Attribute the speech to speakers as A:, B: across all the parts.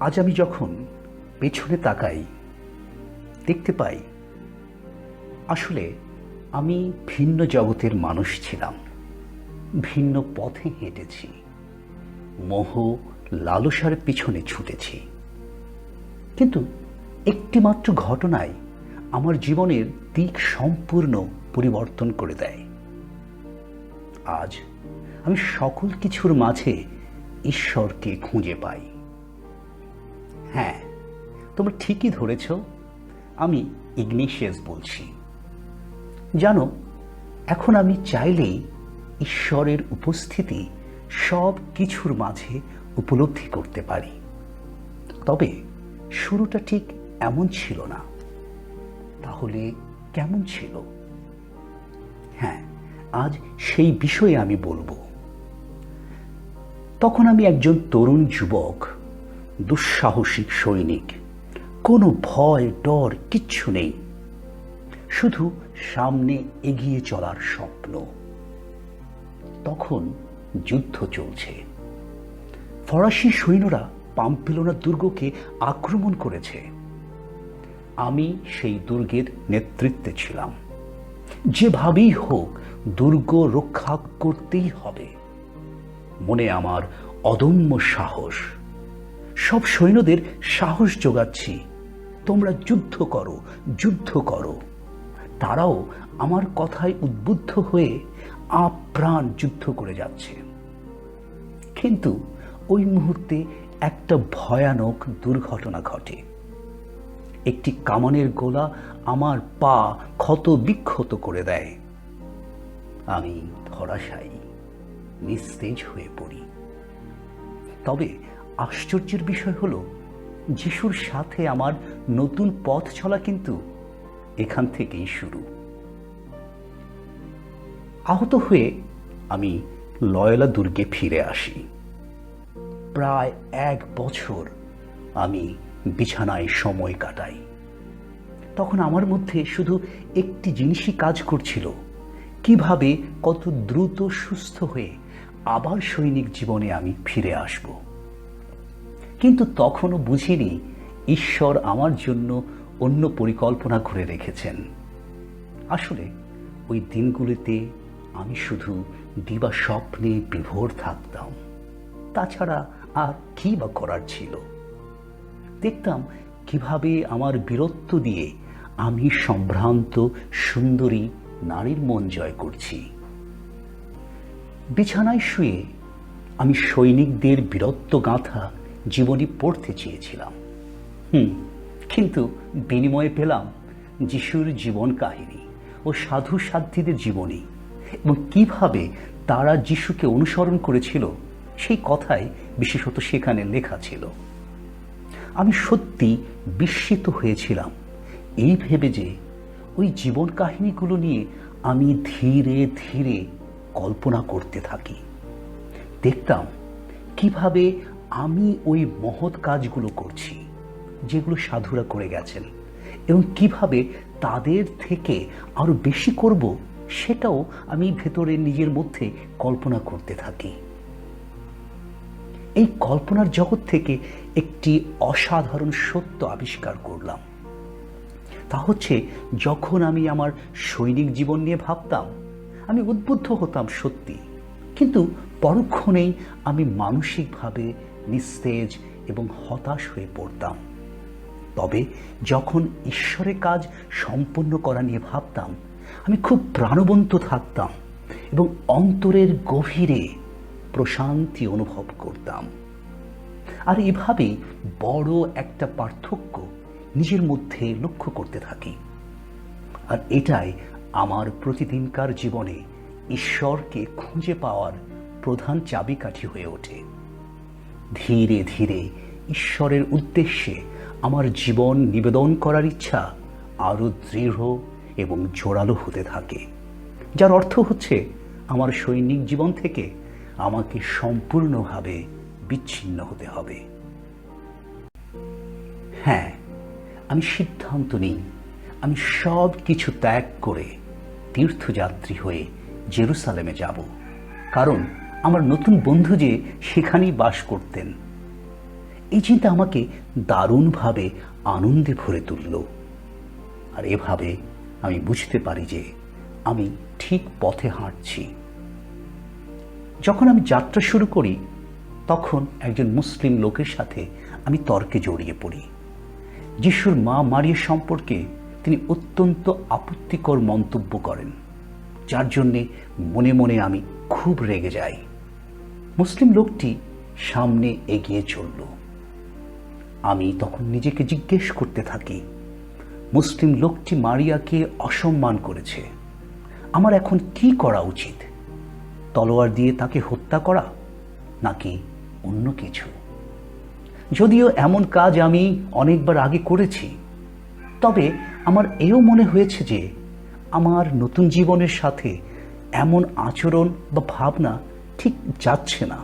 A: আজ আমি যখন পেছনে তাকাই, দেখতে পাই আসলে আমি ভিন্ন জগতের মানুষ ছিলাম, ভিন্ন পথে হেঁটেছি, মোহ লালসার পিছনে ছুটেছি। কিন্তু একটিমাত্র ঘটনায় আমার জীবনের দিক সম্পূর্ণ পরিবর্তন করে দেয়। আজ আমি সকল কিছুর মাঝে ঈশ্বরকে খুঁজে পাই। হ্যাঁ, তোমরা ঠিকই ধরেছ, আমি ইগনেশিয়াস বলছি। জানো, এখন আমি চাইলেই ঈশ্বরের উপস্থিতি সব কিছুর মাঝে উপলব্ধি করতে পারি। তবে শুরুটা ঠিক এমন ছিল না। তাহলে কেমন ছিল? হ্যাঁ, আজ সেই বিষয়ে আমি বলবো। তখন আমি একজন তরুণ যুবক, দুঃসাহসিক সৈনিক। কোনো ভয় ডর কিচ্ছু নেই, শুধু সামনে এগিয়ে চলার স্বপ্ন। তখন যুদ্ধ চলছে। ফরাসি সৈন্যরা পাম্পিলোনা দুর্গকে আক্রমণ করেছে। আমি সেই দুর্গের নেতৃত্বে ছিলাম। যেভাবেই হোক দুর্গ রক্ষা করতেই হবে। মনে আমার অদম্য সাহস। সব সৈন্যদের সাহস যোগাচ্ছি, তোমরা যুদ্ধ করো, যুদ্ধ করো। তারাও আমার কথায় উদ্বুদ্ধ হয়ে আপ্রাণ যুদ্ধ করে যাচ্ছে। কিন্তু ওই মুহূর্তে একটা ভয়ানক দুর্ঘটনা ঘটে। একটি কামানের গোলা আমার পা ক্ষত বিক্ষত করে দেয়। আমি ধরাশায়ী, নিস্তেজ হয়ে পড়ি। তবে আশ্চর্যের বিষয় হলো, যিশুর সাথে আমার নতুন পথ চলা কিন্তু এখান থেকেই শুরু। আহত হয়ে আমি লয়লা দুর্গে ফিরে আসি। প্রায় 1 বছর আমি বিছানায় সময় কাটাই। তখন আমার মধ্যে শুধু একটি জিনিসই কাজ করছিল, কিভাবে কত দ্রুত সুস্থ হয়ে আবার সৈনিক জীবনে আমি ফিরে আসব। কিন্তু তখনও বুঝিনি ঈশ্বর আমার জন্য অন্য পরিকল্পনা করে রেখেছেন। আসলে ওই দিনগুলিতে আমি শুধু দিবা স্বপ্নে বিভোর থাকতাম। তাছাড়া আর কি বা করার ছিল? দেখতাম কিভাবে আমার বীরত্ব দিয়ে আমি সম্ভ্রান্ত সুন্দরী নারীর মন জয় করছি। বিছানায় শুয়ে আমি সৈনিকদের বীরত্ব গাঁথা জীবনী পড়তে চেয়েছিলাম। কিন্তু বিনিময়ে পেলাম যিশুর জীবন কাহিনী ও সাধু সাধ্বীদের জীবনী, এবং কিভাবে তারা যিশুকে অনুসরণ করেছিল সেই কথাই বিশেষত সেখানে লেখা ছিল। আমি সত্যি বিস্মিত হয়েছিলাম এই ভেবে যে ওই জীবন কাহিনীগুলো নিয়ে আমি ধীরে ধীরে কল্পনা করতে থাকি। দেখতাম কিভাবে আমি ওই মহৎ কাজগুলো করছি যেগুলো সাধুরা করে গেছেন, এবং কিভাবে তাদের থেকে আরো বেশি করব সেটাও আমি ভেতরে নিজের মধ্যে কল্পনা করতে থাকি। এই কল্পনার জগৎ থেকে একটি অসাধারণ সত্য আবিষ্কার করলাম। তা হচ্ছে, যখন আমি আমার সৈনিক জীবন নিয়ে ভাবতাম, আমি উদ্বুদ্ধ হতাম সত্যি, কিন্তু পরক্ষণেই আমি মানসিকভাবে নিস্তেজ এবং হতাশ হয়ে পড়তাম। তবে যখন ঈশ্বরের কাজ সম্পন্ন করা নিয়ে ভাবতাম, আমি খুব প্রাণবন্ত থাকতাম এবং অন্তরের গভীরে প্রশান্তি অনুভব করতাম। আর এভাবেই বড় একটা পার্থক্য নিজের মধ্যে লক্ষ্য করতে থাকি। আর এটাই আমার প্রতিদিনকার জীবনে ঈশ্বরকে খুঁজে পাওয়ার প্রধান চাবিকাঠি হয়ে ওঠে। ধীরে ধীরে ঈশ্বরের উদ্দেশ্যে আমার জীবন নিবেদন করার ইচ্ছা আরো দৃঢ় এবং জোরালো হতে থাকে, যার অর্থ হচ্ছে আমার সৈনিক জীবন থেকে আমাকে সম্পূর্ণভাবে বিচ্ছিন্ন হতে হবে। হ্যাঁ, আমি সিদ্ধান্ত নিই আমি সব কিছু ত্যাগ করে তীর্থযাত্রী হয়ে জেরুসালেমে যাব, কারণ আমার নতুন বন্ধু যে সেখানেই বাস করতেন। এই চিন্তা আমাকে দারুণভাবে আনন্দে ভরে তুলল। আর এভাবে আমি বুঝতে পারি যে আমি ঠিক পথে হাঁটছি। যখন আমি যাত্রা শুরু করি তখন একজন মুসলিম লোকের সাথে আমি তর্কে জড়িয়ে পড়ি। যিশুর মা মারিয়া সম্পর্কে তিনি অত্যন্ত আপত্তিকর মন্তব্য করেন, যার জন্যে মনে মনে আমি খুব রেগে যাই। মুসলিম লোকটি সামনে এগিয়ে চলল। আমি তখন নিজেকে জিজ্ঞেস করতে থাকি, মুসলিম লোকটি মারিয়াকে অসম্মান করেছে, আমার এখন কি করা উচিত? তলোয়ার দিয়ে তাকে হত্যা করা নাকি অন্য কিছু? যদিও এমন কাজ আমি অনেকবার আগে করেছি, তবে আমার এও মনে হয়েছে যে আমার নতুন জীবনের সাথে এমন আচরণ বা ভাবনা ঠিক যাচ্ছে না।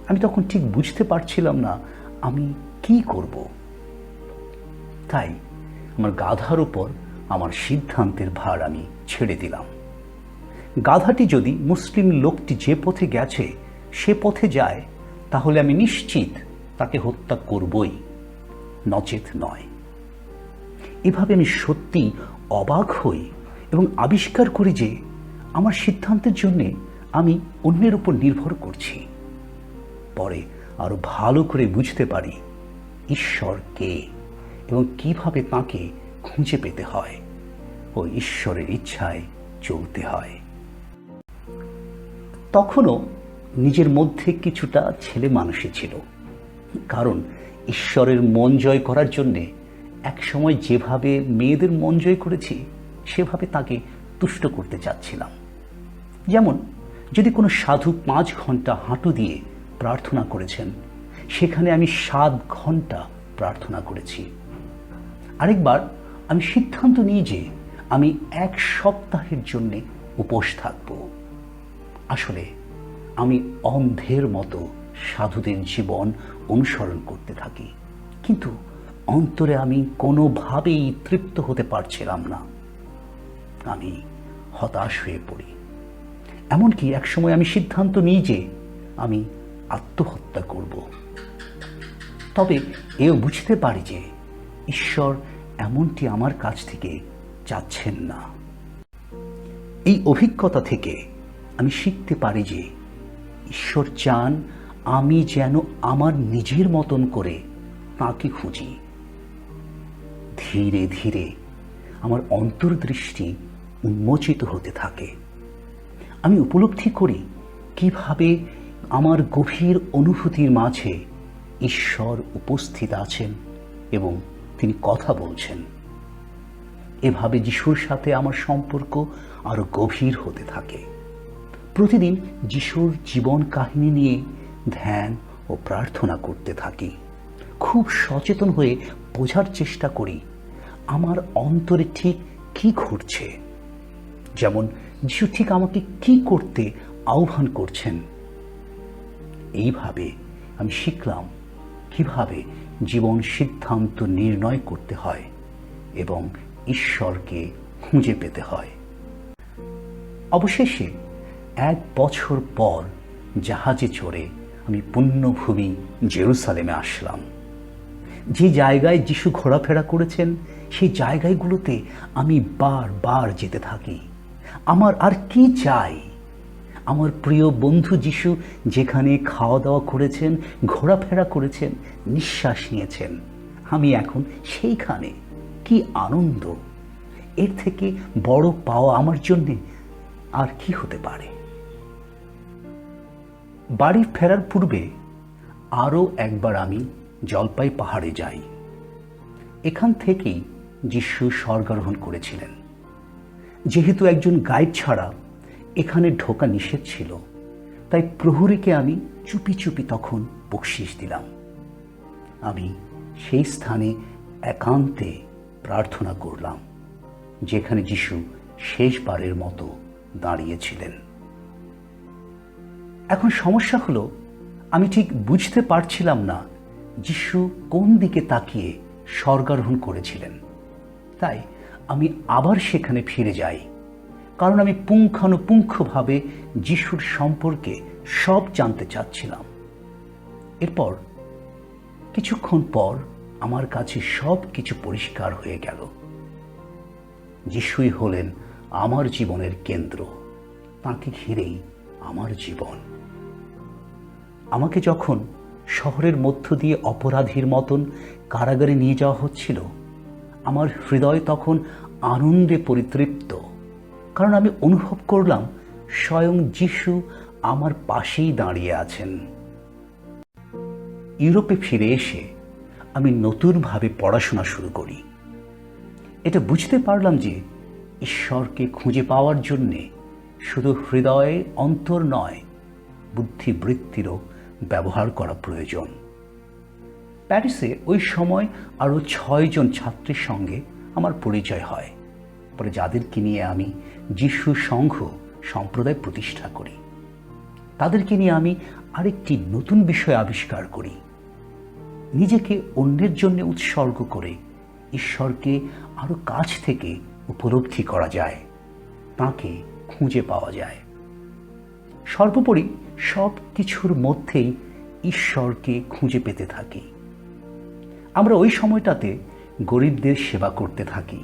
A: আমি তখন ঠিক বুঝতে পারছিলাম না আমি কি করব। তাই আমার গাধার উপর আমার সিদ্ধান্তের ভার আমি ছেড়ে দিলাম। গাধাটি যদি মুসলিম লোকটি যে পথে গেছে সে পথে যায়, তাহলে আমি নিশ্চিত তাকে হত্যা করবই, নচেত নয়। এভাবে আমি সত্যি অবাক হই এবং আবিষ্কার করি যে আমার সিদ্ধান্তের জন্যে আমি অন্যের উপর নির্ভর করছি। পরে আরো ভালো করে বুঝতে পারি ঈশ্বর কে এবং কিভাবে তাকে খুঁজে পেতে হয় ও ঈশ্বরের ইচ্ছায় চলতে হয়। তখনও নিজের মধ্যে কিছুটা ছেলে মানুষই ছিল, কারণ ঈশ্বরের মন জয় করার জন্যে একসময় যেভাবে মেয়েদের মন জয় করেছি সেভাবে তাকে তুষ্ট করতে চাচ্ছিলাম। যেমন যদি কোনো সাধু 5 ঘন্টা হাঁটু দিয়ে প্রার্থনা করেছেন, সেখানে আমি 7 ঘন্টা প্রার্থনা করেছি। আরেকবার আমি সিদ্ধান্ত নিই যে আমি 1 সপ্তাহের জন্যে উপোস থাকব। আসলে আমি অন্ধের মতো সাধুদের জীবন অনুসরণ করতে থাকি, কিন্তু অন্তরে আমি কোনোভাবেই তৃপ্ত হতে পারছিলাম না। আমি হতাশ হয়ে পড়ি। এমনকি একসময় আমি সিদ্ধান্ত নিই যে আমি আত্মহত্যা করব। তবে এও বুঝতে পারি যে ঈশ্বর এমনটি আমার কাছ থেকে চাচ্ছেন না। এই অভিজ্ঞতা থেকে আমি শিখতে পারি যে ঈশ্বর চান আমি যেন আমার নিজের মতন করে তাকে খুঁজি। ধীরে ধীরে আমার অন্তর্দৃষ্টি উন্মোচিত হতে থাকে। আমি উপলব্ধি করি কিভাবে আমার গভীর অনুভূতির মাঝে ঈশ্বর উপস্থিত আছেন এবং তিনি কথা বলছেন। এভাবে যিশুর সাথে আমার সম্পর্ক আরো গভীর হতে থাকে। প্রতিদিন যিশুর জীবন কাহিনী নিয়ে ধ্যান ও প্রার্থনা করতে থাকি। খুব সচেতন হয়ে বোঝার চেষ্টা করি আমার অন্তরে ঠিক কি ঘটছে, যেমন যিশু ঠিক আমাকে কি করতে আহ্বান করছেন। এইভাবে আমি শিখলাম কিভাবে জীবন সিদ্ধান্ত নির্ণয় করতে হয় এবং ঈশ্বরকে খুঁজে পেতে হয়। অবশেষে 1 বছর পর জাহাজে চড়ে আমি পুণ্যভূমি জেরুসালেমে আসলাম। যে জায়গায় যিশু ঘোরাফেরা করেছেন সেই জায়গাগুলোতে আমি বারবার যেতে থাকি। আমার আর কি চাই? আমার প্রিয় বন্ধু যিশু যেখানে খাওয়া দাওয়া করেছেন, ঘোরাফেরা করেছেন, নিঃশ্বাস নিয়েছেন, আমি এখন সেইখানে। কি আনন্দ! এর থেকে বড় পাওয়া আমার জন্যে আর কি হতে পারে? বাড়ি ফেরার পূর্বে আরও একবার আমি জলপাই পাহাড়ে যাই। এখান থেকেই যিশু স্বর্গারোহণ করেছিলেন। যেহেতু একজন গাইড ছাড়া এখানে ঢোকা নিষেধ ছিল, তাই প্রহরীকে আমি চুপি চুপি তখন বকশিশ দিলাম। আমি সেই স্থানে একান্তে প্রার্থনা করলাম যেখানে যিশু শেষবারের মতো দাঁড়িয়েছিলেন। এখন সমস্যা হলো আমি ঠিক বুঝতে পারছিলাম না যিশু কোন দিকে তাকিয়ে স্বর্গারোহণ করেছিলেন। তাই আমি আবার সেখানে ফিরে যাই, কারণ আমি পুঙ্খানুপুঙ্খভাবে যিশুর সম্পর্কে সব জানতে চাচ্ছিলাম। এরপর কিছুক্ষণ পর আমার কাছে সব কিছু পরিষ্কার হয়ে গেল। যিশুই হলেন আমার জীবনের কেন্দ্র, তাঁকে ঘিরেই আমার জীবন। আমাকে যখন শহরের মধ্য দিয়ে অপরাধীর মতন কারাগারে নিয়ে যাওয়া হচ্ছিল, আমার হৃদয় তখন আনন্দে পরিতৃপ্ত, কারণ আমি অনুভব করলাম স্বয়ং যিশু আমার পাশেই দাঁড়িয়ে আছেন। ইউরোপে ফিরে এসে আমি নতুনভাবে পড়াশোনা শুরু করি। এটা বুঝতে পারলাম যে ঈশ্বরকে খুঁজে পাওয়ার জন্যে শুধু হৃদয়ে অন্তর নয়, বুদ্ধিবৃত্তিরও ব্যবহার করা প্রয়োজন। প্যারিসে ওই সময় আরও 6 জন ছাত্রীর সঙ্গে আমার পরিচয় হয়, পরে যাদেরকে নিয়ে আমি যিশু সংঘ সম্প্রদায় প্রতিষ্ঠা করি। তাদেরকে নিয়ে আমি আরেকটি নতুন বিষয় আবিষ্কার করি। নিজেকে অন্যের জন্য উৎসর্গ করে ঈশ্বরকে আরও কাছ থেকে উপলব্ধি করা যায়, তাঁকে খুঁজে পাওয়া যায়। সর্বোপরি সব কিছুর মধ্যেই ঈশ্বরকে খুঁজে পেতে থাকি। আমরা ওই সময়টাতে গরিবদের সেবা করতে থাকি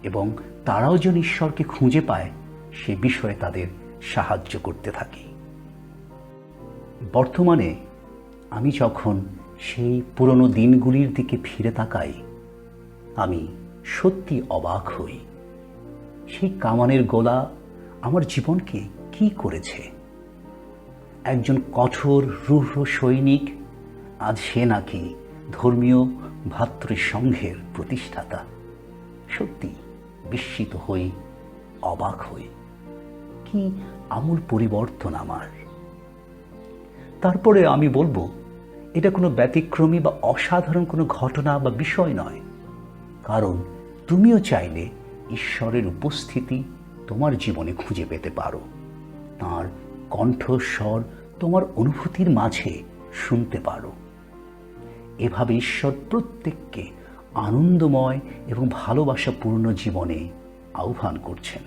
A: এবং তারাও যেন ঈশ্বরকে খুঁজে পায় সে বিষয়ে তাদের সাহায্য করতে থাকি। বর্তমানে আমি যখন সেই পুরনো দিনগুলির দিকে ফিরে তাকাই, আমি সত্যি অবাক হই। সেই কামানের গোলা আমার জীবনকে কি করেছে। একজন কঠোর রূঢ় সৈনিক, আজ সে নাকি ধর্মীয় ভ্রাতৃসংঘের প্রতিষ্ঠাতা। সত্যি বিস্মিত হই, অবাক হই। কি আমূল পরিবর্তন আমার। তারপরে আমি বলবো এটা কোনো ব্যতিক্রমী বা অসাধারণ কোনো ঘটনা বা বিষয় নয়, কারণ তুমিও চাইলে ঈশ্বরের উপস্থিতি তোমার জীবনে খুঁজে পেতে পারো। তাঁর কণ্ঠস্বর তোমার অনুভূতির মাঝে শুনতে পারো। এভাবে ঈশ্বর প্রত্যেককে আনন্দময় এবং ভালোবাসাপূর্ণ জীবনে আহ্বান করছেন।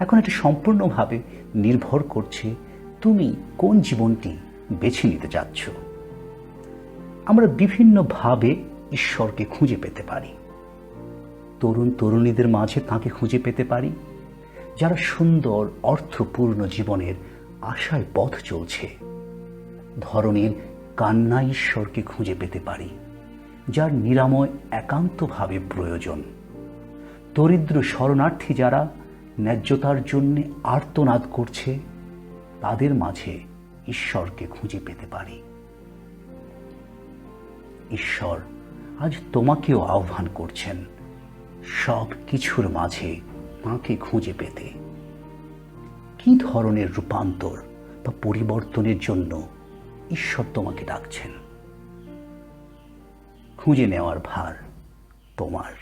A: এখন এটা সম্পূর্ণভাবে নির্ভর করছে তুমি কোন জীবনটি বেছে নিতে যাচ্ছ। আমরা বিভিন্নভাবে ঈশ্বরকে খুঁজে পেতে পারি। তরুণ তরুণীদের মাঝে তাঁকে খুঁজে পেতে পারি, যারা সুন্দর অর্থপূর্ণ জীবনের আশায় পথ চলছে। ধরনের কান্না ঈশ্বরকে খুঁজে পেতে পারি, যার নিরাময় একান্তভাবে প্রয়োজন। দরিদ্র শরণার্থী যারা ন্যায্যতার জন্য আর্তনাদ করছে, তাদের মাঝে ঈশ্বরকে খুঁজে পেতে পারি। ঈশ্বর আজ তোমাকেও আহ্বান করছেন সব কিছুর মাঝে তাঁকে খুঁজে পেতে। কি ধরনের রূপান্তর বা পরিবর্তনের জন্য ঈশ্বর তোমাকে ডাকছেন? খুঁজে নেওয়ার ভার তোমার।